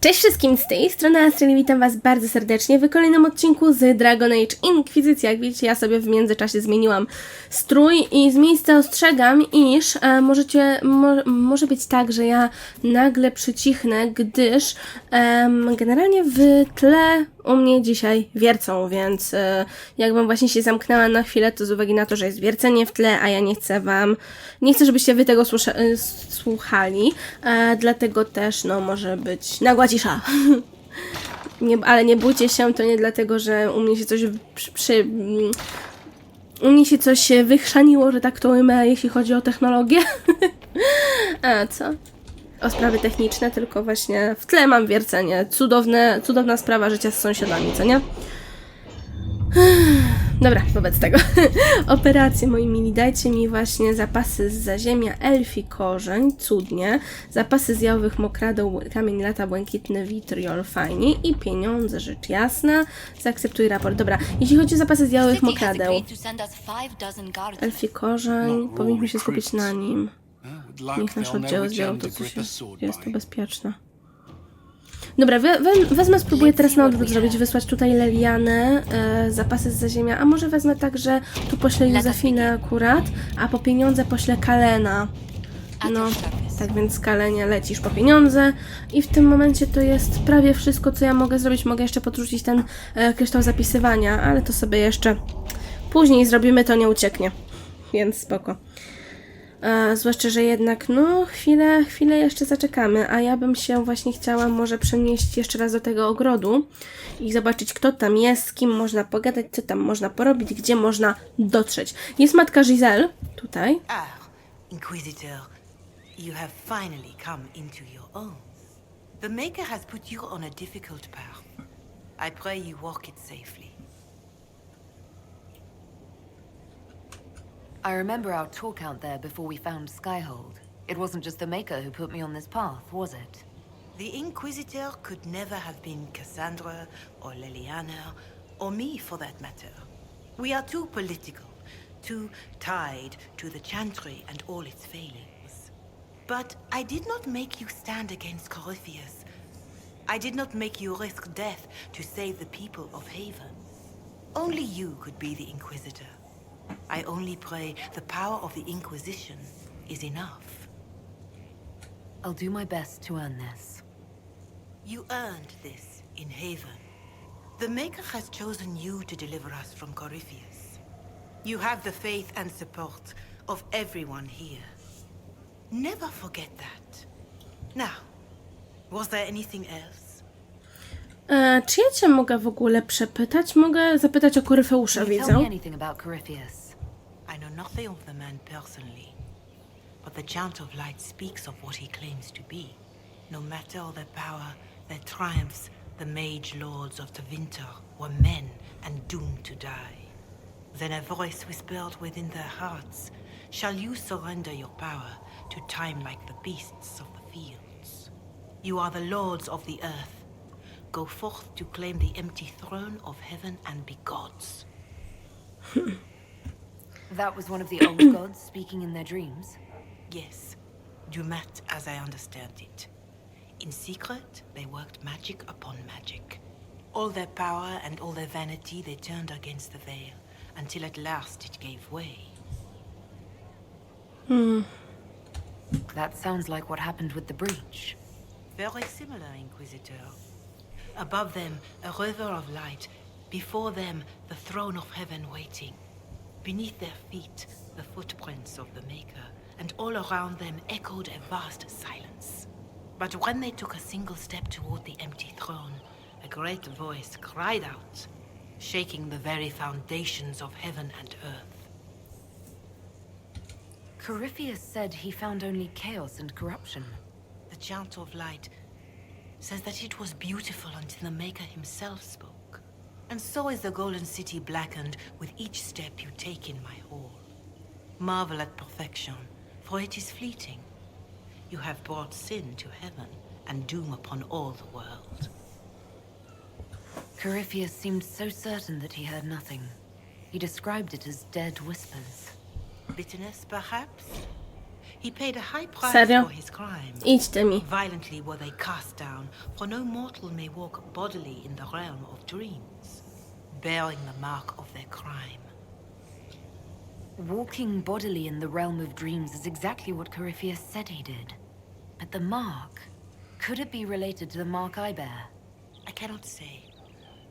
Cześć wszystkim, z tej strony Astrid, witam Was bardzo serdecznie w kolejnym odcinku z Dragon Age Inkwizycja. Jak widzicie, ja sobie w międzyczasie zmieniłam strój i z miejsca ostrzegam, iż może być tak, że ja nagle przycichnę, gdyż generalnie w tle u mnie dzisiaj wiercą, więc jakbym właśnie się zamknęła na chwilę, to z uwagi na to, że jest wiercenie w tle, a ja nie chcę, żebyście Wy tego słuchali, dlatego też, no, może być nagła cisza. Ale nie bójcie się, to nie dlatego, że u mnie się coś u mnie się coś wychrzaniło, że tak to ujmę, jeśli chodzi o technologię. A co? O sprawy techniczne, tylko właśnie w tle mam wiercenie. Cudowna sprawa życia z sąsiadami, co nie? Dobra, wobec tego. Operacje, moi mili, dajcie mi właśnie zapasy z zaziemia, elfi korzeń, cudnie, zapasy z jałowych mokradeł, kamień lata, błękitny witriol, fajnie, i pieniądze, rzecz jasna. Zaakceptuj raport. Dobra, jeśli chodzi o zapasy z jałowych mokradeł, elfi korzeń, powinniśmy się skupić na nim. Niech nasz oddział zdziałał to, co się jest tu bezpieczne. Dobra, wezmę, spróbuję teraz na odwrót zrobić, wysłać tutaj Lelianę, zapasy z zaziemia, a może wezmę tak, że tu poślę Józefinę akurat, a po pieniądze poślę Kalena. No, tak więc Kalenie, lecisz po pieniądze i w tym momencie to jest prawie wszystko, co ja mogę zrobić. Mogę jeszcze podrzucić ten kryształ zapisywania, ale to sobie jeszcze później zrobimy, to nie ucieknie, więc spoko. Zwłaszcza, że jednak, no, chwilę jeszcze zaczekamy, a ja bym się właśnie chciała może przenieść jeszcze raz do tego ogrodu i zobaczyć, kto tam jest, z kim można pogadać, co tam można porobić, gdzie można dotrzeć. Jest matka Giselle, tutaj. Inquisitor, you have finally come into your own. The Maker has put you on a difficult path. I pray you walk it safely. I remember our talk out there before we found Skyhold. It wasn't just the Maker who put me on this path, was it? The Inquisitor could never have been Cassandra, or Leliana, or me for that matter. We are too political, too tied to the Chantry and all its failings. But I did not make you stand against Corypheus. I did not make you risk death to save the people of Haven. Only you could be the Inquisitor. I only pray the power of the Inquisition is enough. I'll do my best to earn this. You earned this in Haven. The Maker has chosen you to deliver us from Corypheus. You have the faith and support of everyone here. Never forget that. Now, was there anything else? Czy ja Cię mogę w ogóle przepytać? Mogę zapytać o Koryfeusza, widzę. Tell me anything about Corypheus. I know nothing of the man personally, but the Chant of Light speaks of what he claims to be. No matter their power, their triumphs, the mage lords of the winter were men and doomed to die. Then a voice whispered within their hearts, "Shall you surrender your power to time like the beasts of the fields? You are the lords of the earth. Go forth to claim the empty throne of heaven and be gods." That was one of the old gods speaking in their dreams? Yes, Dumat as I understand it. In secret, they worked magic upon magic. All their power and all their vanity they turned against the veil, until at last it gave way. That sounds like what happened with the breach. Very similar, Inquisitor. Above them, a river of light. Before them, the throne of heaven waiting. Beneath their feet, the footprints of the Maker, and all around them echoed a vast silence. But when they took a single step toward the empty throne, a great voice cried out, shaking the very foundations of heaven and earth. Corypheus said he found only chaos and corruption. The Chant of Light says that it was beautiful until the Maker himself spoke. And so is the Golden City blackened with each step you take in my hall. Marvel at perfection, for it is fleeting. You have brought sin to heaven and doom upon all the world. Corypheus seemed so certain that he heard nothing. He described it as dead whispers. Bitterness, perhaps? He paid a high price Serio? for his crime. Idź ty mi. Violently were they cast down, for no mortal may walk bodily in the realm of dreams, bearing the mark of their crime. Walking bodily in the realm of dreams is exactly what Corypheus said he did. But the mark, could it be related to the mark I bear? I cannot say.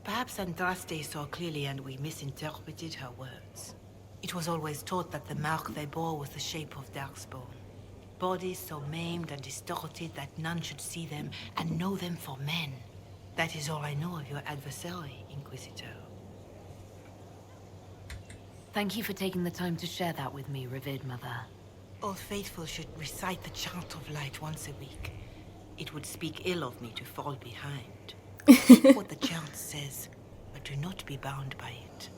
Perhaps Andraste saw clearly and we misinterpreted her words. It was always taught that the mark they bore was the shape of darkspawn. Bodies so maimed and distorted that none should see them and know them for men. That is all I know of your adversary, Inquisitor. Thank you for taking the time to share that with me, revered mother. All faithful should recite the chant of light once a week. It would speak ill of me to fall behind. Think what the chant says, but do not be bound by it.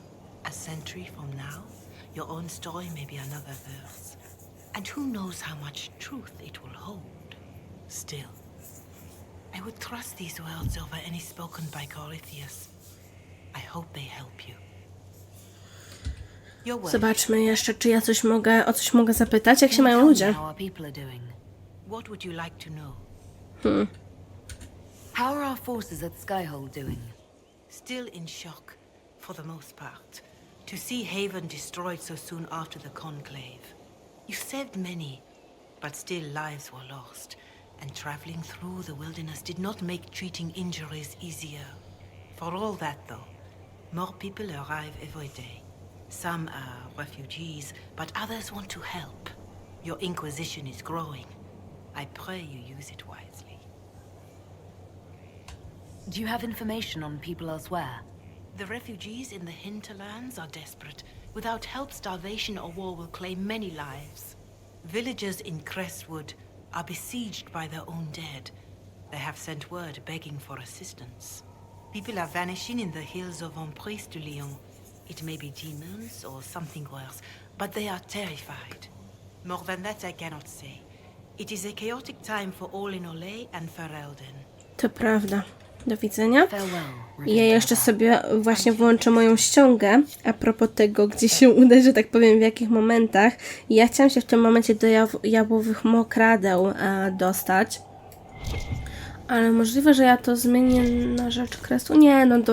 A century from now, your own story may be another verse. And who knows how much truth it will hold. Still, I would trust these words over any spoken by Corypheus. I hope they help you. Your word. Zobaczmy jeszcze, czy ja o coś mogę zapytać, jak się Can you mają tell me ludzie. how our people are doing? What would you like to know? How are our forces at Skyhold doing? Still in shock, for the most part, to see Haven destroyed so soon after the conclave. You saved many, but still lives were lost, and traveling through the wilderness did not make treating injuries easier. For all that, though, more people arrive every day. Some are refugees, but others want to help. Your Inquisition is growing. I pray you use it wisely. Do you have information on people elsewhere? The refugees in the hinterlands are desperate. Without help, starvation or war will claim many lives. Villagers in Crestwood are besieged by their own dead. They have sent word begging for assistance. People are vanishing in the hills of Emprise de Lyon. It may be demons or something worse, but they are terrified. More than that I cannot say. It is a chaotic time for all in Olay and Ferelden. To prawda. Do widzenia. Farewell, I ja jeszcze sobie właśnie włączę moją ściągę a propos tego, gdzie się uda, że tak powiem, w jakich momentach. I ja chciałam się w tym momencie do jałowych mokradeł dostać. Ale możliwe, że ja to zmienię na rzecz kresu. Nie, no do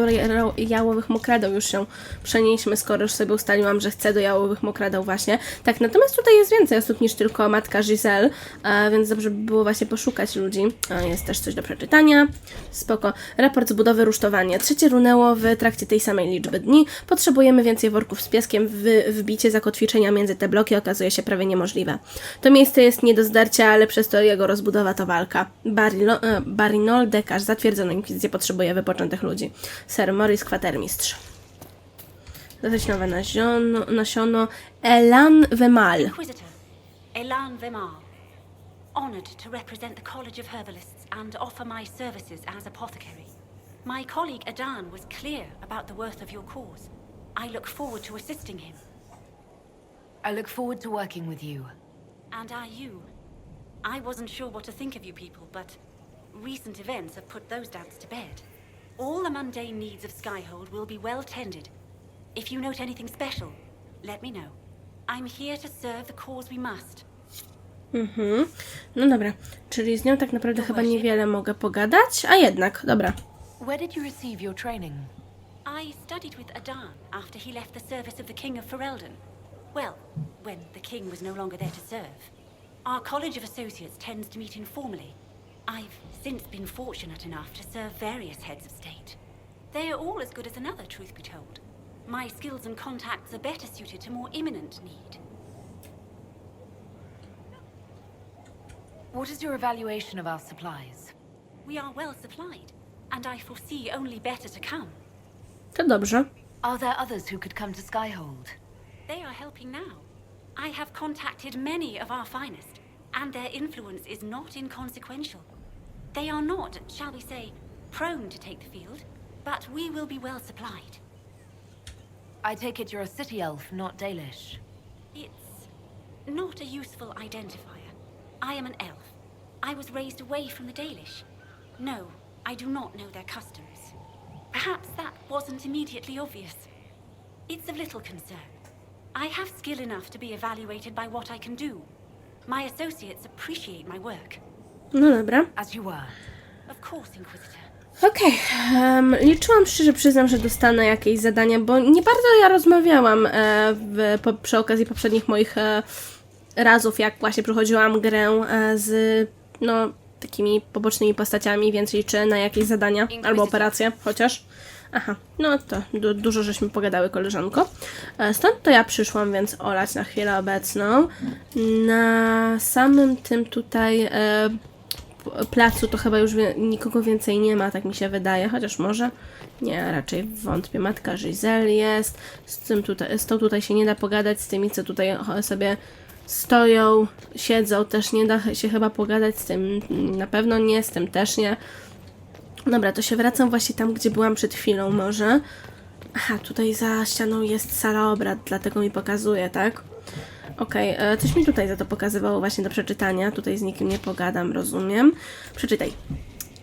jałowych mokradeł już się przenieśmy, skoro już sobie ustaliłam, że chcę do jałowych mokradeł właśnie. Tak, natomiast tutaj jest więcej osób niż tylko matka Giselle, więc dobrze by było właśnie poszukać ludzi. Jest też coś do przeczytania. Spoko. Raport z budowy, rusztowanie. Trzecie runęło w trakcie tej samej liczby dni. Potrzebujemy więcej worków z piaskiem. Wbicie zakotwiczenia między te bloki okazuje się prawie niemożliwe. To miejsce jest nie do zdarcia, ale przez to jego rozbudowa to walka. Barinol, dekarz, zatwierdzono, Inkwizycja potrzebuje wypoczętych ludzi. Sir Morris, kwatermistrz. Dodać nowe nasiono. Elan Vemal. Inquisitor, Elan Vemal. Honored to represent the College of Herbalists and offer my services as apothecary. My colleague Adan was clear about the worth of your cause. I look forward to assisting him. I look forward to working with you. And are you? I wasn't sure what to think of you people, but recent events have put those doubts to bed. All the mundane needs of Skyhold will be well tended. If you note anything special, let me know. I'm here to serve the cause we must. No dobra, czyli z nią tak naprawdę chyba niewiele mogę pogadać, a jednak, dobra. Where did you receive your training? I studied with Adan after he left the service of the King of Ferelden. Well, when the king was no longer there to serve. Our College of Associates tends to meet informally. I've since been fortunate enough to serve various heads of state. They are all as good as another, truth be told. My skills and contacts are better suited to more imminent need. What is your evaluation of our supplies? We are well supplied, and I foresee only better to come. To dobrze. Are there others who could come to Skyhold? They are helping now. I have contacted many of our finest, and their influence is not inconsequential. They are not, shall we say, prone to take the field, but we will be well supplied. I take it you're a city elf, not Dalish. It's not a useful identifier. I am an elf. I was raised away from the Dalish. No, I do not know their customs. Perhaps that wasn't immediately obvious. It's of little concern. I have skill enough to be evaluated by what I can do. My associates appreciate my work. No dobra. As you were. Of course, Inquisitor. Okej, liczyłam, szczerze przyznam, że dostanę jakieś zadania, bo nie bardzo ja rozmawiałam przy okazji poprzednich moich razów, jak właśnie przechodziłam grę z takimi pobocznymi postaciami, więc liczę na jakieś zadania albo operacje chociaż. Aha, no to dużo żeśmy pogadały, koleżanko. Stąd to ja przyszłam, więc olać na chwilę obecną. Na samym tym tutaj placu to chyba już nikogo więcej nie ma, tak mi się wydaje, chociaż może. Nie, raczej wątpię. Matka Giselle jest, z tą tutaj się nie da pogadać, z tymi, co tutaj sobie stoją, siedzą, też nie da się chyba pogadać, z tym na pewno nie, z tym też nie. Dobra, to się wracam właśnie tam, gdzie byłam przed chwilą może. Aha, tutaj za ścianą jest sala obrad, dlatego mi pokazuje, tak? Okej, coś mi tutaj za to pokazywało właśnie do przeczytania. Tutaj z nikim nie pogadam, rozumiem. Przeczytaj.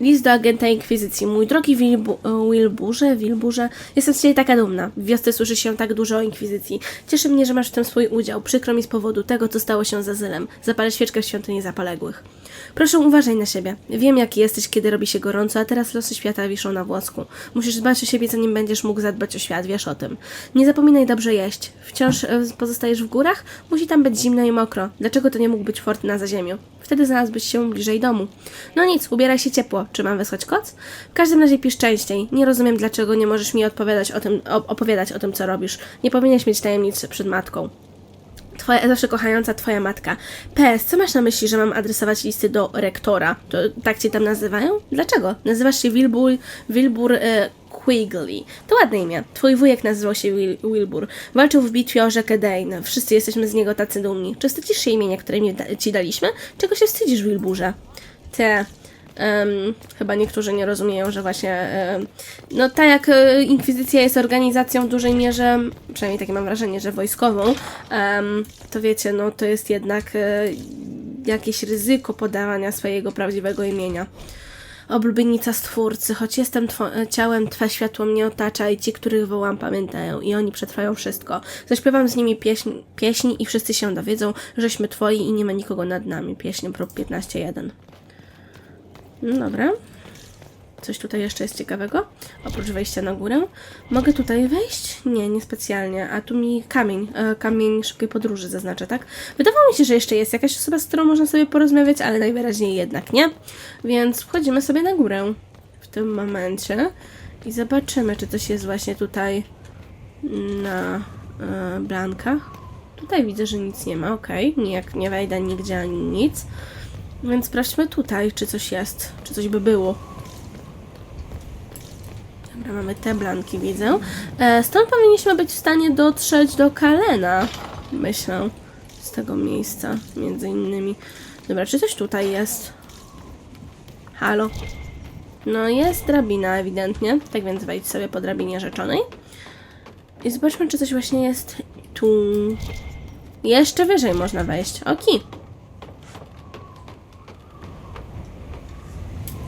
List do agenta Inkwizycji. Mój drogi Wilburze, jestem z Ciebie taka dumna. W wiosce słyszy się tak dużo o Inkwizycji. Cieszy mnie, że masz w tym swój udział. Przykro mi z powodu tego, co stało się z azylem. Zapalę świeczkę w świątyni zapaległych. Proszę, uważaj na siebie. Wiem, jaki jesteś, kiedy robi się gorąco, a teraz losy świata wiszą na włosku. Musisz dbać o siebie, zanim będziesz mógł zadbać o świat, wiesz o tym. Nie zapominaj dobrze jeść. Wciąż pozostajesz w górach? Musi tam być zimno i mokro. Dlaczego to nie mógł być fort na zaziemiu? Wtedy znalazłbyś się bliżej domu. No nic, ubieraj się ciepło. Czy mam wysłać koc? W każdym razie pisz częściej. Nie rozumiem, dlaczego nie możesz mi opowiadać o tym, co robisz. Nie powinieneś mieć tajemnic przed matką. Twoja zawsze kochająca Twoja matka. PS, co masz na myśli, że mam adresować listy do rektora? To tak Cię tam nazywają? Dlaczego? Nazywasz się Wilbur Quigley. To ładne imię. Twój wujek nazywał się Wilbur. Walczył w bitwie o rzekę Dane. Wszyscy jesteśmy z niego tacy dumni. Czy wstydzisz się imienia, które Ci daliśmy? Czego się wstydzisz, Wilburze? Chyba niektórzy nie rozumieją, że właśnie no tak jak Inkwizycja jest organizacją w dużej mierze, przynajmniej takie mam wrażenie, że wojskową, to wiecie, no to jest jednak jakieś ryzyko podawania swojego prawdziwego imienia. Oblubienica Stwórcy, choć jestem ciałem, Twe światło mnie otacza i ci, których wołam, pamiętają i oni przetrwają wszystko. Zaśpiewam z nimi pieśni i wszyscy się dowiedzą, żeśmy Twoi i nie ma nikogo nad nami. Pieśń prób 15:1. No dobra. Coś tutaj jeszcze jest ciekawego? Oprócz wejścia na górę. Mogę tutaj wejść? Nie, niespecjalnie. A tu mi kamień szybkiej podróży zaznacza, tak? Wydawało mi się, że jeszcze jest jakaś osoba, z którą można sobie porozmawiać, ale najwyraźniej jednak nie. Więc wchodzimy sobie na górę w tym momencie i zobaczymy, czy coś jest właśnie tutaj na blankach. Tutaj widzę, że nic nie ma, okej. Nie wejdę nigdzie ani nic. Więc sprawdźmy tutaj, czy coś jest, czy coś by było. Dobra, mamy te blanki, widzę. Stąd powinniśmy być w stanie dotrzeć do Kalena, myślę, z tego miejsca, między innymi. Dobra, czy coś tutaj jest? Halo? No jest drabina ewidentnie, tak więc wejdź sobie po drabinie rzeczonej. I zobaczmy, czy coś właśnie jest tu. Jeszcze wyżej można wejść, okej.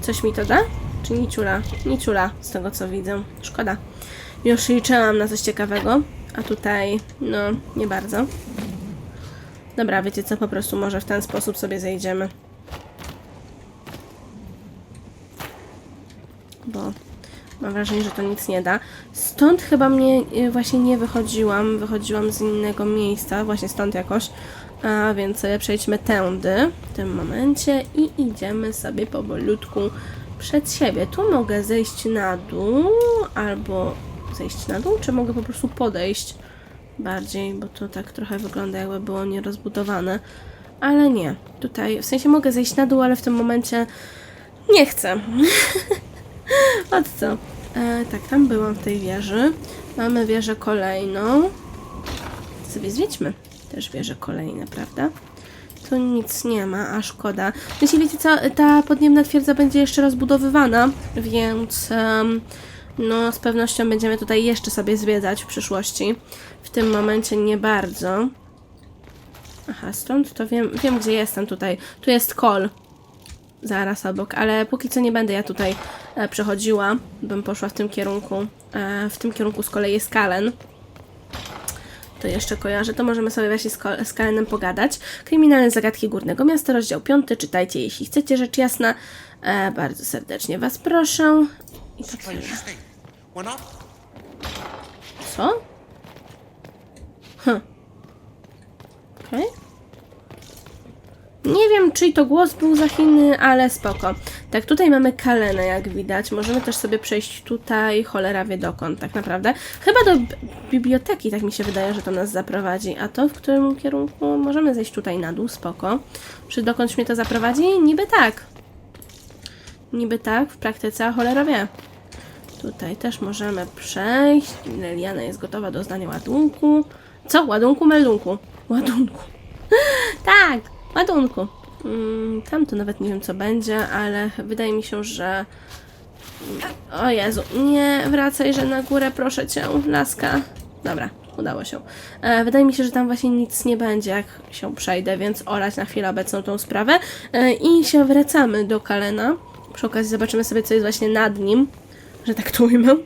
Coś mi to da? Czy niciula? Niciula, z tego co widzę. Szkoda. Już liczyłam na coś ciekawego, a tutaj, no, nie bardzo. Dobra, wiecie co, po prostu może w ten sposób sobie zejdziemy. Bo mam wrażenie, że to nic nie da. Stąd chyba mnie właśnie nie wychodziłam. Wychodziłam z innego miejsca, właśnie stąd jakoś. A więc sobie przejdźmy tędy w tym momencie i idziemy sobie powolutku przed siebie. Tu mogę zejść na dół, albo zejść na dół, czy mogę po prostu podejść bardziej, bo to tak trochę wygląda, jakby było nierozbudowane. Ale nie, tutaj w sensie mogę zejść na dół, ale w tym momencie nie chcę. Od co? Tak, tam byłam w tej wieży. Mamy wieżę kolejną. Sobie zwiedźmy. Też wieże kolejne, prawda? Tu nic nie ma, a szkoda. Jeśli wiecie co, ta podniebna twierdza będzie jeszcze rozbudowywana, więc no z pewnością będziemy tutaj jeszcze sobie zwiedzać w przyszłości. W tym momencie nie bardzo. Aha, stąd to wiem gdzie jestem tutaj. Tu jest kol. Zaraz obok, ale póki co nie będę ja tutaj przechodziła. Bym poszła w tym kierunku. W tym kierunku z kolei jest Kalen. to jeszcze kojarzę, to możemy sobie właśnie z Kalenem pogadać. Kryminalne zagadki Górnego Miasta, rozdział 5. Czytajcie, jeśli chcecie, rzecz jasna. Bardzo serdecznie was proszę. I to tyle. Co? Okej. Nie wiem, czyj to głos był za Chiny, ale spoko. Tak, tutaj mamy Kalena, jak widać. Możemy też sobie przejść tutaj, cholera wie dokąd, tak naprawdę. Chyba do biblioteki, tak mi się wydaje, że to nas zaprowadzi. A to w którym kierunku? Możemy zejść tutaj na dół, spoko. Czy dokądś mnie to zaprowadzi? Niby tak. Niby tak, w praktyce, a cholera wie. Tutaj też możemy przejść. Liliana jest gotowa do zdania ładunku. Co? Ładunku, meldunku? Ładunku. Tak! Ładunku. Tam to nawet nie wiem, co będzie, ale wydaje mi się, że... O Jezu, nie wracaj, że na górę, proszę cię, laska. Dobra, udało się. Wydaje mi się, że tam właśnie nic nie będzie, jak się przejdę, więc olać na chwilę obecną tą sprawę. I się wracamy do Kalena. Przy okazji zobaczymy sobie, co jest właśnie nad nim, że tak to ujmę.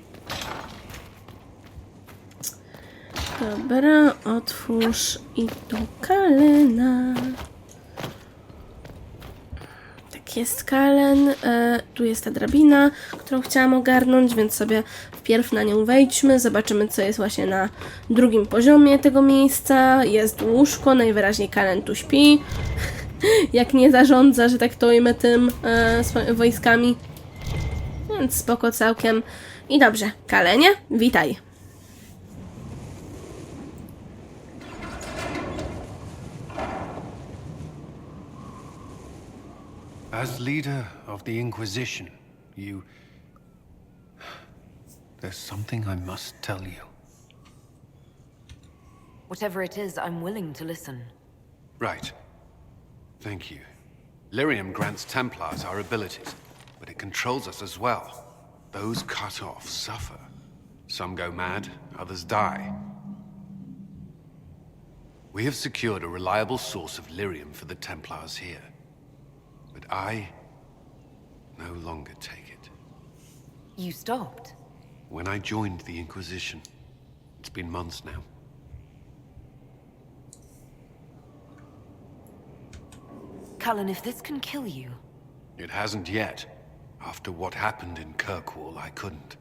Dobra, otwórz i tu Kalena. Tak jest Kalen. Tu jest ta drabina, którą chciałam ogarnąć, więc sobie wpierw na nią wejdźmy. Zobaczymy, co jest właśnie na drugim poziomie tego miejsca. Jest łóżko, najwyraźniej Kalen tu śpi. Jak nie zarządza, że tak to ujmę tym wojskami. Więc spoko całkiem. I dobrze, Kalenie, witaj. As leader of the Inquisition, there's something I must tell you. Whatever it is, I'm willing to listen. Right. Thank you. Lyrium grants Templars our abilities, but it controls us as well. Those cut off suffer. Some go mad, others die. We have secured a reliable source of lyrium for the Templars here. But I no longer take it. You stopped? When I joined the Inquisition, it's been months now. Cullen, if this can kill you... It hasn't yet. After what happened in Kirkwall, I couldn't.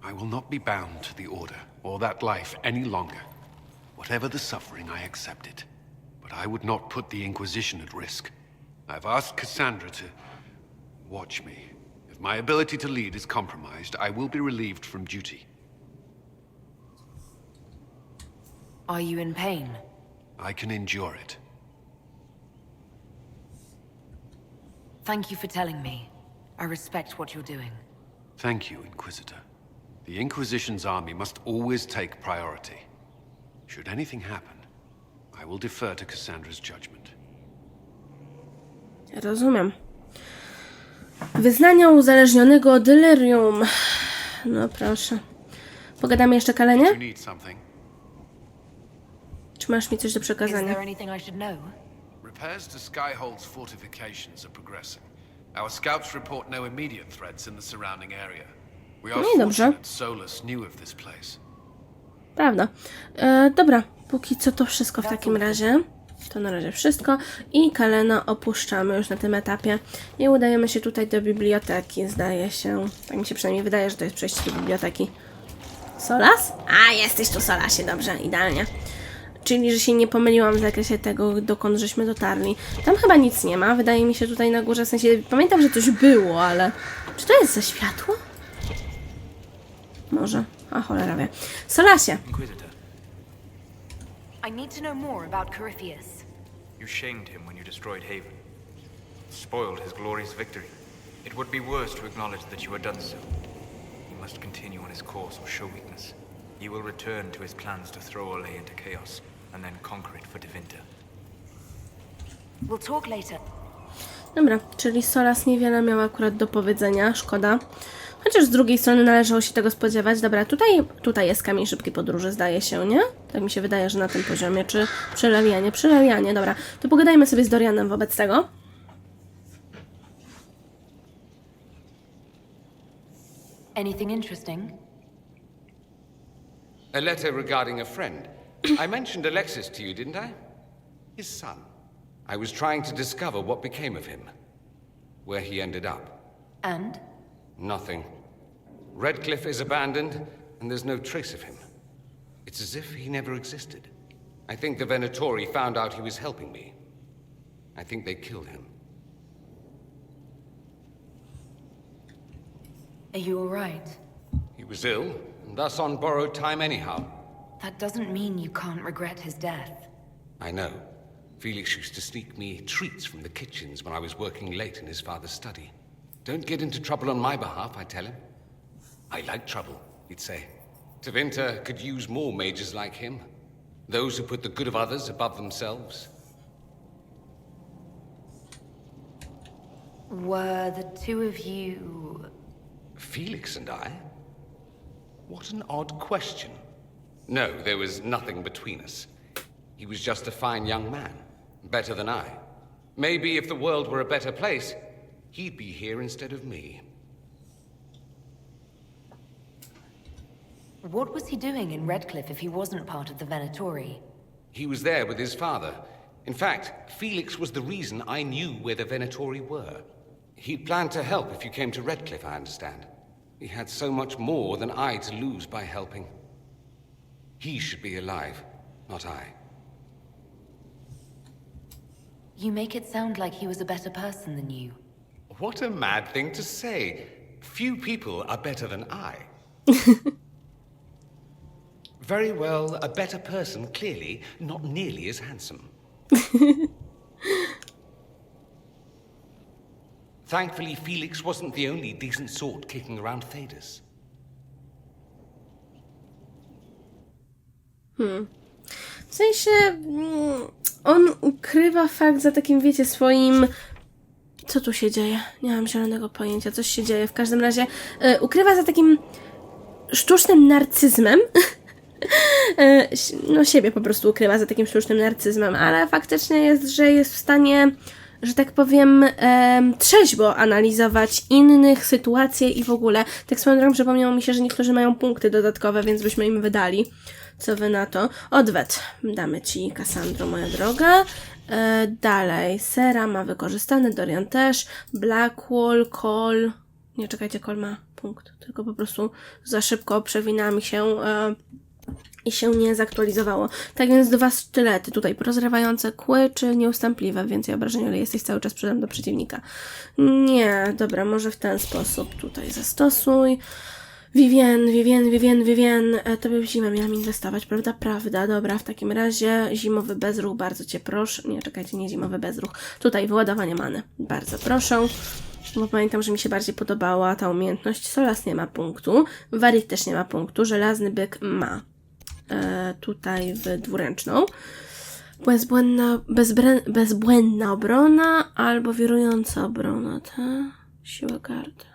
I will not be bound to the Order, or that life any longer. Whatever the suffering, I accept it. But I would not put the Inquisition at risk. I've asked Cassandra to watch me. If my ability to lead is compromised, I will be relieved from duty. Are you in pain? I can endure it. Thank you for telling me. I respect what you're doing. Thank you, Inquisitor. The Inquisition's army must always take priority. Should anything happen, I will defer to Cassandra's judgment. Rozumiem. Wyznania uzależnionego od delirium. No proszę. Pogadamy jeszcze, Kalenie? You need something? Czy masz mi coś do Is przekazania? there anything I should know? Repairs to Skyhold's fortifications are progressing. Our scouts report no immediate threats in the surrounding area. We are No i dobrze. fortunate Solus knew of this place. Prawda. Dobra, póki co to wszystko w takim razie. To na razie wszystko. I Kalena opuszczamy już na tym etapie. I udajemy się tutaj do biblioteki, zdaje się. Tak mi się przynajmniej wydaje, że to jest przejście do biblioteki. Solas? A, jesteś tu, Solasie. Dobrze, idealnie. Czyli, że się nie pomyliłam w zakresie tego, dokąd żeśmy dotarli. Tam chyba nic nie ma. Wydaje mi się tutaj na górze, w sensie pamiętam, że coś było, ale... Czy to jest za światło? Może. A cholera wie. Solasie. Inquisitor, I need to know more about Corypheus. you shamed him when you destroyed Haven. Spoiled his glorious victory. It would be worse to acknowledge that you had done so. He must continue on his course or show weakness. He will return to his plans to throw Olay into chaos, and then conquer it for Tevinter. We'll talk later. Dobra, czyli Solas niewiele miał akurat do powiedzenia, szkoda. Chociaż z drugiej strony należało się tego spodziewać. Dobra, tutaj jest kamień szybkiej podróży, zdaje się, nie? Tak mi się wydaje, że na tym poziomie. Czy przelewianie? Przelewianie, dobra. To pogadajmy sobie z Dorianem wobec tego. Anything interesting? A letter regarding a friend. I mentioned Alexis to you, didn't I? His son. I was trying to discover what became of him. Where he ended up. And? Nothing. Redcliffe is abandoned, and there's no trace of him. It's as if he never existed. I think the Venatori found out he was helping me. I think they killed him. Are you alright? He was ill, and thus on borrowed time anyhow. That doesn't mean you can't regret his death. I know. Felix used to sneak me treats from the kitchens when I was working late in his father's study. Don't get into trouble on my behalf, I tell him. I like trouble, he'd say. Tevinter could use more mages like him. Those who put the good of others above themselves. Were the two of you... Felix and I? What an odd question. No, there was nothing between us. He was just a fine young man. Better than I. Maybe if the world were a better place, he'd be here instead of me. What was he doing in Redcliffe if he wasn't part of the Venatori? He was there with his father. In fact, Felix was the reason I knew where the Venatori were. He'd planned to help if you came to Redcliffe, I understand. He had so much more than I to lose by helping. He should be alive, not I. You make it sound like he was a better person than you. What a mad thing to say. Few people are better than I. Very well, a better person, clearly, not nearly as handsome. Thankfully, Felix wasn't the only decent sort kicking around Thedas. W sensie, on ukrywa fakt za takim, wiecie, swoim... Co tu się dzieje? Nie mam zielonego pojęcia, coś się dzieje. W każdym razie ukrywa za takim sztucznym narcyzmem. No siebie po prostu ukrywa za takim sztucznym narcyzmem, ale faktycznie jest, że jest w stanie, że tak powiem, trzeźwo analizować innych, sytuacje i w ogóle. Tak swoją drogą przypomniało mi się, że niektórzy mają punkty dodatkowe, więc byśmy im wydali. Co wy na to? Odwet. Damy ci, Cassandro, moja droga. Dalej. Sera ma wykorzystane, Dorian też. Blackwall, Cole. Nie, czekajcie, Cole ma punkt. Tylko po prostu za szybko przewinęłam się i się nie zaktualizowało. Tak więc 2 sztylety tutaj porozrywające kły, czy nieustępliwe, więcej obrażeń, ale jesteś cały czas przodem do przeciwnika. Nie, dobra, może w ten sposób tutaj zastosuj. Vivien, tobie w zimę miałam inwestować, prawda? Prawda, dobra, w takim razie zimowy bezruch, bardzo cię proszę. Nie, czekajcie, nie zimowy bezruch. Tutaj wyładowanie many, bardzo proszę. Bo pamiętam, że mi się bardziej podobała ta umiejętność. Solas nie ma punktu, Warit też nie ma punktu, żelazny byk ma. Tutaj w dwuręczną. Bezbłędna obrona albo wirująca obrona, ta? Siła kart.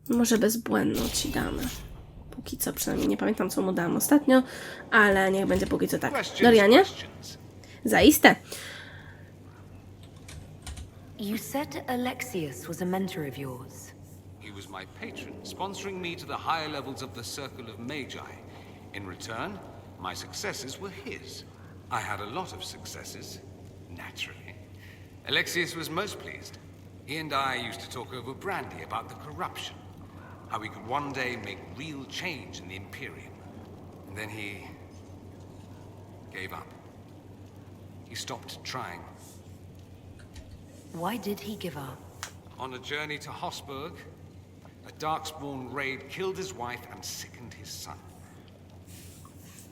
Może bezbłędną ci damy. Póki co, przynajmniej nie pamiętam, co mu dałam ostatnio, ale niech będzie póki co tak. Dorianie? Zaiste. You said Alexius was a mentor of yours. He was my patron, sponsoring me to the higher levels of the Circle of Magi. In return, my successes were his. I had a lot of successes, naturally. Alexius was most pleased. He and I used to talk over brandy about the corruption, how we could one day make real change in the Imperium. And then he gave up. He stopped trying. Why did he give up? On a journey to Hosburg, a Darkspawn raid killed his wife and sickened his son.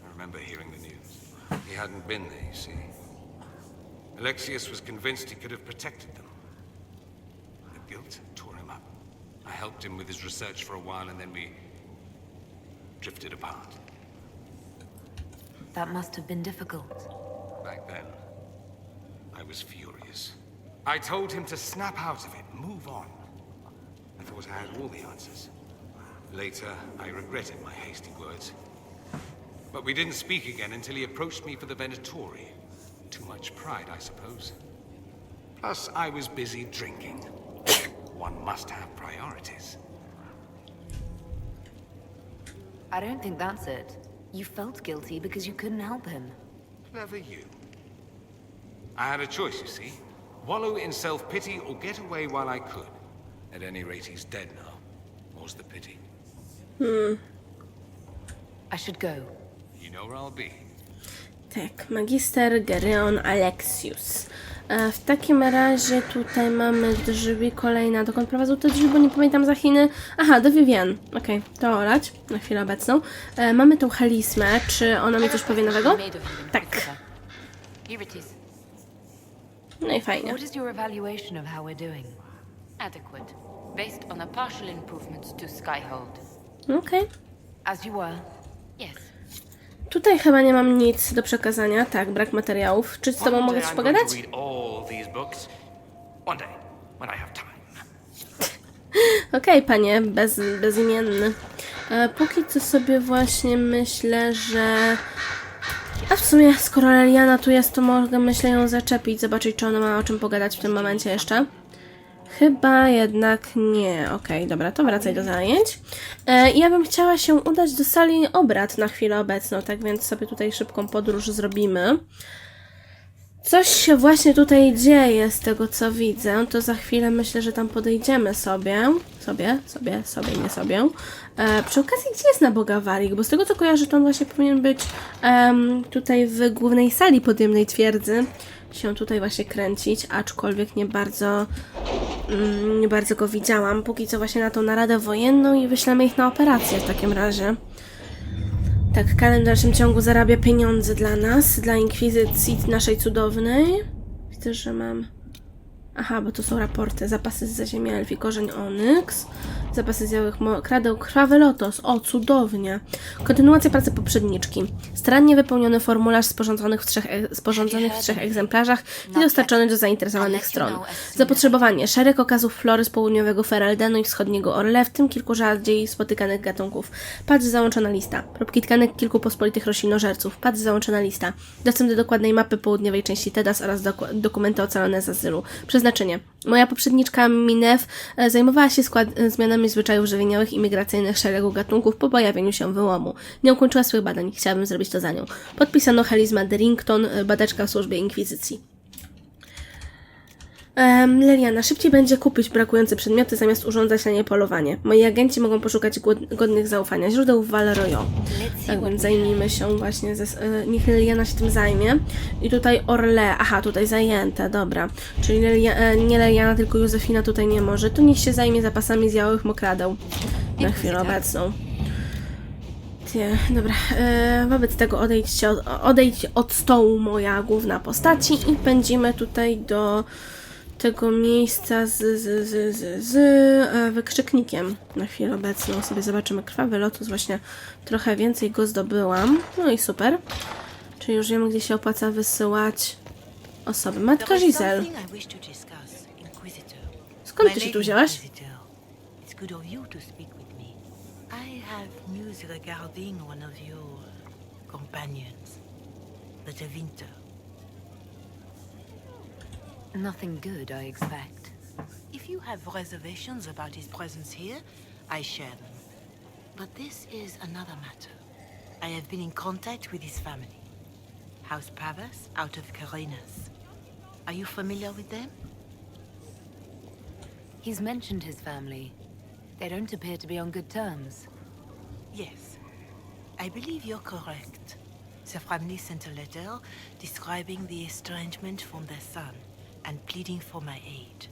I remember hearing the news. He hadn't been there, you see. Alexius was convinced he could have protected them. The guilt tore him up. I helped him with his research for a while, and then we drifted apart. That must have been difficult. Back then, I was furious. I told him to snap out of it, move on. I thought I had all the answers. Later, I regretted my hasty words. But we didn't speak again until he approached me for the Venatori. Too much pride, I suppose. Plus, I was busy drinking. One must have priorities. I don't think that's it. You felt guilty because you couldn't help him. Clever you. I had a choice, you see. Wallow in self-pity or get away while I could. At any rate, he's dead now. More's the pity. I should go. You know where I'll be. Tak, magister Gereon Alexius. W takim razie tutaj mamy drzwi kolejne. Dokąd prowadzą te drzwi, bo nie pamiętam za Chiny. Aha, do Vivienne. Okej, to olać na chwilę obecną. Mamy tą Helismę. Czy ona mi coś powie nowego? Tak. Here it is. No i fajnie. What is your evaluation of how we're doing? Adequate, based on a partial improvement to Skyhold. Okej. As you were. Yes. Tutaj chyba nie mam nic do przekazania. Tak, brak materiałów. Czy z tobą One mogę day coś I'm pogadać? going to read all these books. One day, when I have time. Okej, panie, bezimienny. Póki co sobie właśnie myślę, że... A w sumie, skoro Leliana tu jest, to mogę, myślę, ją zaczepić, zobaczyć, czy ona ma o czym pogadać w tym momencie jeszcze. Chyba jednak nie. Okej, dobra, to wracaj do zajęć. Ja bym chciała się udać do sali obrad na chwilę obecną, tak więc sobie tutaj szybką podróż zrobimy. Coś się właśnie tutaj dzieje z tego, co widzę, to za chwilę myślę, że tam podejdziemy sobie. Nie sobie. Przy okazji, gdzie jest Nabogawarik? Bo z tego, co kojarzę, to on właśnie powinien być tutaj w głównej sali podziemnej twierdzy. Się tutaj właśnie kręcić, aczkolwiek nie bardzo go widziałam. Póki co właśnie na tą naradę wojenną i wyślemy ich na operację w takim razie. Tak, Karen w dalszym ciągu zarabia pieniądze dla nas, dla Inkwizycji naszej cudownej. Widzę, że mam... Aha, bo to są raporty. Zapasy z zaziemia elfi, korzeń onyks. Zapasy zjałych kradeł, krwawy lotos. O, cudownie. Kontynuacja pracy poprzedniczki. Starannie wypełniony formularz sporządzonych w trzech egzemplarzach i dostarczony do zainteresowanych stron. Zapotrzebowanie. Szereg okazów flory z południowego Fereldenu i wschodniego Orle, w tym kilku rzadziej spotykanych gatunków. Patrz załączona lista. Próbki tkanek kilku pospolitych roślinożerców. Patrz załączona lista. Dostęp do dokładnej mapy południowej części Tedas oraz dokumenty ocalone z azylu. Przeznaczenie. Moja poprzedniczka Minew zajmowała się zmianami zwyczajów żywieniowych i migracyjnych szeregu gatunków po pojawieniu się wyłomu. Nie ukończyła swych badań. Chciałabym zrobić to za nią. Podpisano Helisma Derrington, badaczka w służbie Inkwizycji. Leliana, szybciej będzie kupić brakujące przedmioty, zamiast urządzać na nie polowanie. Moi agenci mogą poszukać godnych zaufania źródeł w Valeroyo. Tak więc zajmijmy się właśnie, niech Leliana się tym zajmie. I tutaj Orle, aha, tutaj zajęte, dobra. Czyli nie Leliana, tylko Józefina tutaj nie może. To niech się zajmie zapasami zjałych mokradeł na chwilę obecną. Dobra, wobec tego odejdź od stołu, moja główna postaci, i pędzimy tutaj do tego miejsca z wykrzyknikiem na chwilę obecną. Sobie zobaczymy. Krwawy lotus, właśnie trochę więcej go zdobyłam. No i super. Czyli już wiemy, gdzie się opłaca wysyłać osoby. Matka Giselle. Skąd ty się tu wzięłaś? I have news regarding one of your companions, the Winter. Nothing good, I expect. If you have reservations about his presence here, I share them. But this is another matter. I have been in contact with his family. House Pavas out of Carenas. Are you familiar with them? He's mentioned his family. They don't appear to be on good terms. Yes. I believe you're correct. The family sent a letter describing the estrangement from their son and pleading for my aid.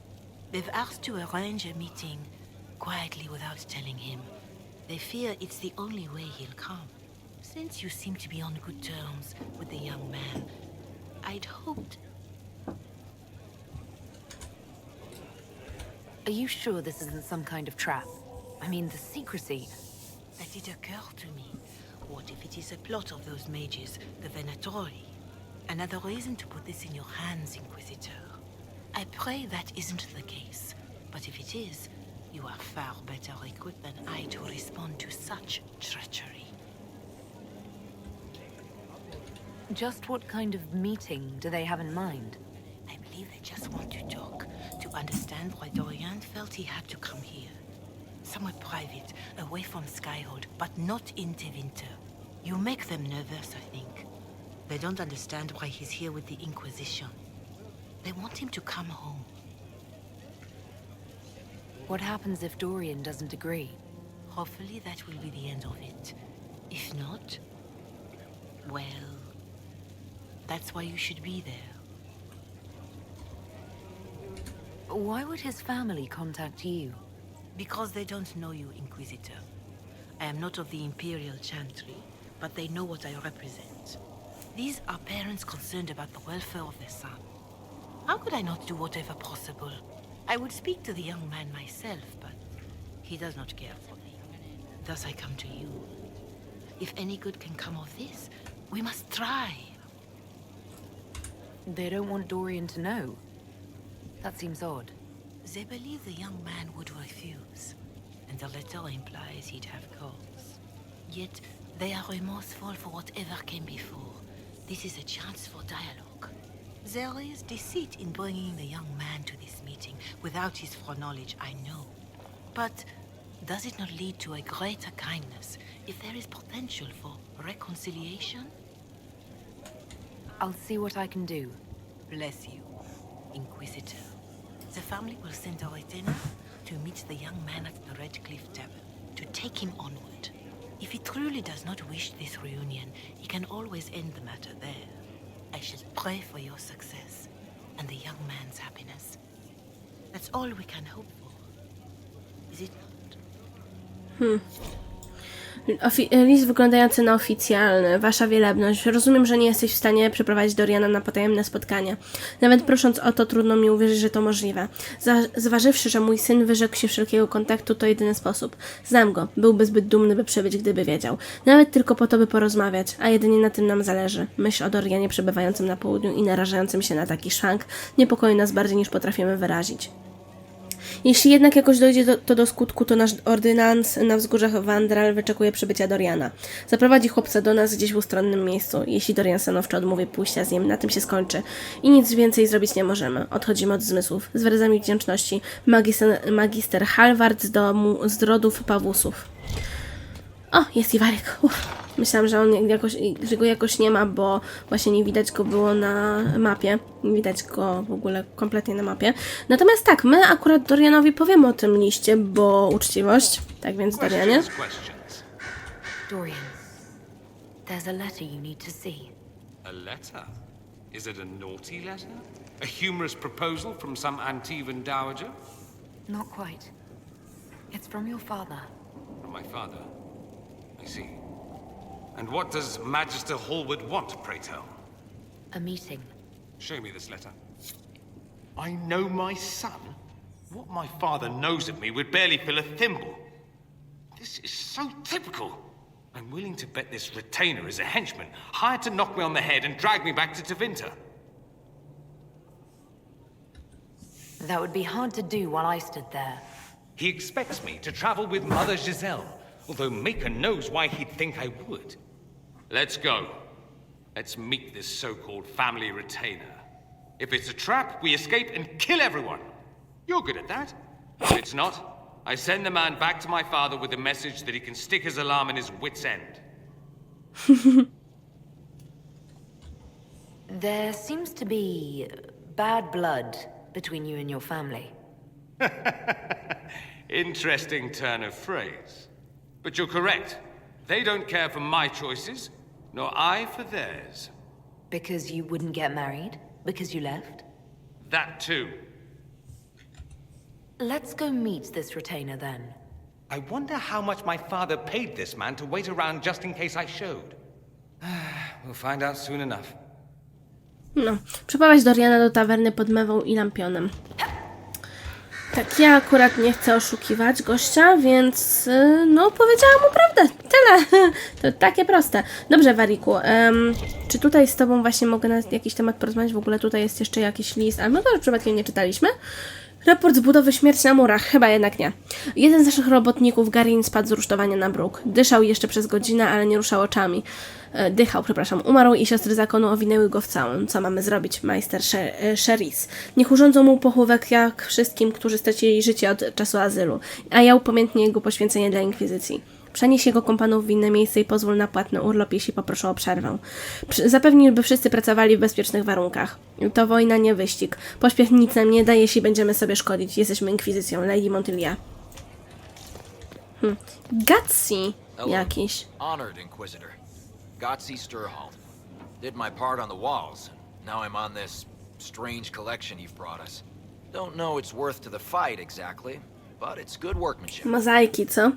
They've asked to arrange a meeting quietly without telling him. They fear it's the only way he'll come. Since you seem to be on good terms with the young man, I'd hoped... Are you sure this isn't some kind of trap? I mean, the secrecy. That it occurred to me. What if it is a plot of those mages, the Venatori? Another reason to put this in your hands, Inquisitor. I pray that isn't the case. But if it is, you are far better equipped than I to respond to such treachery. Just what kind of meeting do they have in mind? I believe they just want to talk, to understand why Dorian felt he had to come here. Somewhere private, away from Skyhold, but not in Tevinter. You make them nervous, I think. They don't understand why he's here with the Inquisition. They want him to come home. What happens if Dorian doesn't agree? Hopefully that will be the end of it. If not, well, that's why you should be there. Why would his family contact you? Because they don't know you, Inquisitor. I am not of the Imperial Chantry, but they know what I represent. These are parents concerned about the welfare of their son. How could I not do whatever possible? I would speak to the young man myself, but he does not care for me. Thus I come to you. If any good can come of this, we must try. They don't want Dorian to know. That seems odd. They believe the young man would refuse, and the letter implies he'd have cause. Yet, they are remorseful for whatever came before. This is a chance for dialogue. There is deceit in bringing the young man to this meeting without his foreknowledge, I know. But does it not lead to a greater kindness if there is potential for reconciliation? I'll see what I can do. Bless you, Inquisitor. The family will send a retainer to meet the young man at the Red Cliff Tavern, to take him onward. If he truly does not wish this reunion, he can always end the matter there. I shall pray for your success and the young man's happiness. That's all we can hope for. Is it not? List wyglądający na oficjalny. Wasza wielebność. Rozumiem, że nie jesteś w stanie przeprowadzić Doriana na potajemne spotkanie. Nawet prosząc o to, trudno mi uwierzyć, że to możliwe. Zważywszy, że mój syn wyrzekł się wszelkiego kontaktu, to jedyny sposób. Znam go. Byłby zbyt dumny, by przebyć, gdyby wiedział. Nawet tylko po to, by porozmawiać, a jedynie na tym nam zależy. Myśl o Dorianie przebywającym na południu i narażającym się na taki szwank niepokoi nas bardziej, niż potrafimy wyrazić. Jeśli jednak jakoś dojdzie to do skutku, to nasz ordynans na wzgórzach Wandral wyczekuje przybycia Doriana. Zaprowadzi chłopca do nas gdzieś w ustronnym miejscu. Jeśli Dorian stanowczo odmówi pójścia z nim, na tym się skończy. I nic więcej zrobić nie możemy. Odchodzimy od zmysłów. Z wyrazami wdzięczności. Magister Halvard z rodów Pawusów. O, jest Iwarek. Myślałam, że go jakoś nie ma, bo właśnie nie widać go było na mapie. Nie widać go w ogóle kompletnie na mapie. Natomiast tak, my akurat Dorianowi powiemy o tym liście, bo uczciwość. Tak więc Dorianie. Dorian, there's a letter you need to see. A letter? Is it a naughty letter? A humorous proposal from some Antivan dowager? Not quite. It's from your father. From my father? I see. And what does Magister Hallward want, pray tell? A meeting. Show me this letter. I know my son? What my father knows of me would barely fill a thimble. This is so typical. I'm willing to bet this retainer is a henchman, hired to knock me on the head and drag me back to Tevinter. That would be hard to do while I stood there. He expects me to travel with Mother Giselle, although Maker knows why he'd think I would. Let's go. Let's meet this so-called family retainer. If it's a trap, we escape and kill everyone. You're good at that. If it's not, I send the man back to my father with a message that he can stick his alarm in his wit's end. There seems to be bad blood between you and your family. Interesting turn of phrase. But you're correct. They don't care for my choices, nor I for theirs. Because you wouldn't get married? Because you left? That too. Let's go meet this retainer then. I wonder how much my father paid this man to wait around just in case I showed. We'll find out soon enough. No, przeprowadź Doriana do tawerny pod Mewą i Lampionem. Tak, ja akurat nie chcę oszukiwać gościa, więc no powiedziałam mu prawdę. Tyle. To takie proste. Dobrze, Wariku. Czy tutaj z tobą właśnie mogę na jakiś temat porozmawiać? W ogóle tutaj jest jeszcze jakiś list, ale my go już przypadkiem nie czytaliśmy. Raport z budowy Śmierć na murach. Chyba jednak nie. Jeden z naszych robotników, Garin, spadł z rusztowania na bruk. Dyszał jeszcze przez godzinę, ale nie ruszał oczami. umarł i siostry zakonu owinęły go w całą. Co mamy zrobić, majster Sheris? Niech urządzą mu pochówek jak wszystkim, którzy stracili życie od czasu azylu, a ja upamiętnię jego poświęcenie dla Inkwizycji. Przenieś jego kompanów w inne miejsce i pozwól na płatny urlop, jeśli poproszą o przerwę. Zapewnij, by wszyscy pracowali w bezpiecznych warunkach. To wojna, nie wyścig. Pośpiech nic nam nie da, jeśli będziemy sobie szkodzić. Jesteśmy Inkwizycją. Lady Montilia. Gatsy jakiś. Honored Inquisitor. Godsey Sturholm. Did my part on the walls. Now I'm on this strange collection you've brought us. Don't know it's worth to the fight exactly, but it's good workmanship. Mozaiki, co?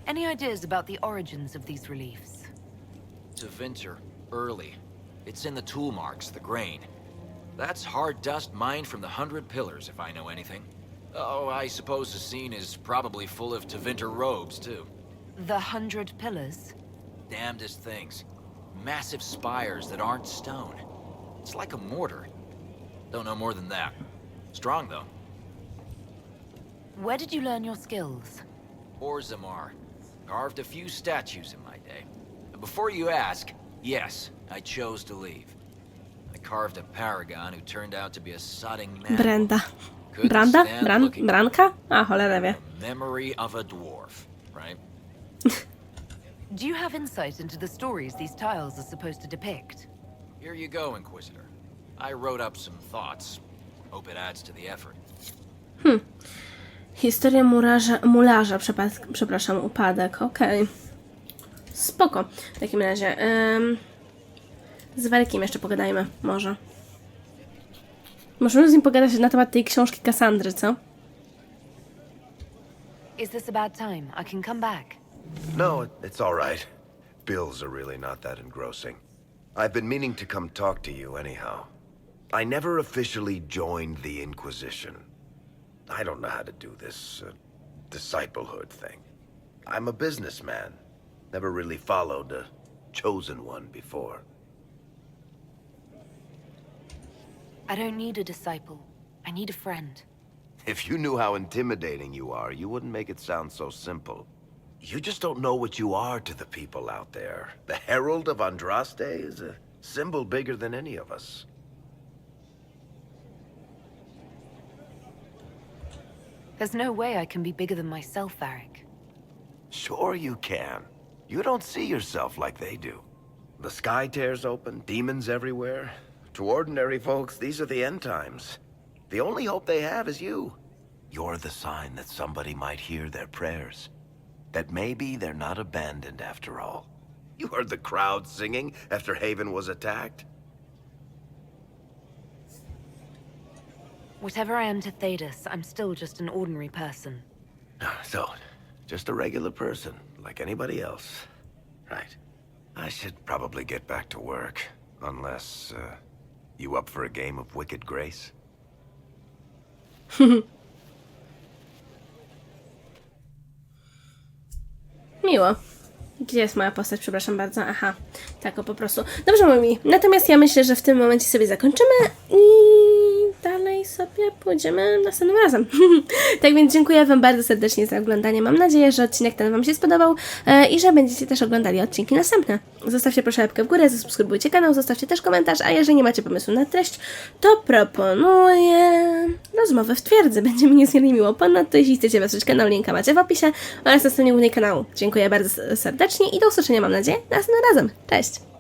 Any ideas about the origins of these reliefs? To Vinter, early. It's in the tool marks, the grain. That's hard dust mined from the 100 Pillars, if I know anything. Oh, I suppose the scene is probably full of Tevinter robes, too. The 100 Pillars? Damnedest things. Massive spires that aren't stone. It's like a mortar. Don't know more than that. Strong, though. Where did you learn your skills? Orzammar. Carved a few statues in my day. Before you ask, yes, I chose to leave. I carved a paragon who turned out to be a sodding man. Brenda. Branda? Branka? A, cholera wie. Memory of a dwarf, right? Do you have insight into the stories these tiles are supposed to depict? Here you go, Inquisitor. I wrote up some thoughts. Hope it adds to the effort. Historia mularza, przepraszam, upadek, okej. Spoko. W takim razie, z Walkiem jeszcze pogadajmy, może. Możemy z nim pogadać na temat tej książki Kassandry, co? Is this a bad time? I can come back. No, it's all right. Bills are really not that engrossing. I've been meaning to come talk to you anyhow. I never officially joined the Inquisition. I don't know how to do this disciplehood thing. I'm a businessman. Never really followed a chosen one before. I don't need a disciple. I need a friend. If you knew how intimidating you are, you wouldn't make it sound so simple. You just don't know what you are to the people out there. The Herald of Andraste is a symbol bigger than any of us. There's no way I can be bigger than myself, Varric. Sure you can. You don't see yourself like they do. The sky tears open, demons everywhere. To ordinary folks, these are the end times. The only hope they have is you. You're the sign that somebody might hear their prayers. That maybe they're not abandoned after all. You heard the crowd singing after Haven was attacked? Whatever I am to Thedas, I'm still just an ordinary person. So, just a regular person, like anybody else. Right. I should probably get back to work. Unless, you up for a game of Wicked Grace? Miło. Gdzie jest moja postać? Przepraszam bardzo. Aha, tak o po prostu. Dobrze, moi mili. Natomiast ja myślę, że w tym momencie sobie zakończymy i dalej sobie pójdziemy następnym razem. Tak więc dziękuję Wam bardzo serdecznie za oglądanie. Mam nadzieję, że odcinek ten Wam się spodobał i że będziecie też oglądali odcinki następne. Zostawcie proszę łapkę w górę, zasubskrybujcie kanał, zostawcie też komentarz, a jeżeli nie macie pomysłu na treść, to proponuję rozmowę w twierdzy. Będzie mi niezmiernie miło. Ponadto, jeśli chcecie wesprzeć kanał, linka macie w opisie oraz na stronie głównej kanału. Dziękuję bardzo serdecznie i do usłyszenia, mam nadzieję, następnym razem. Cześć!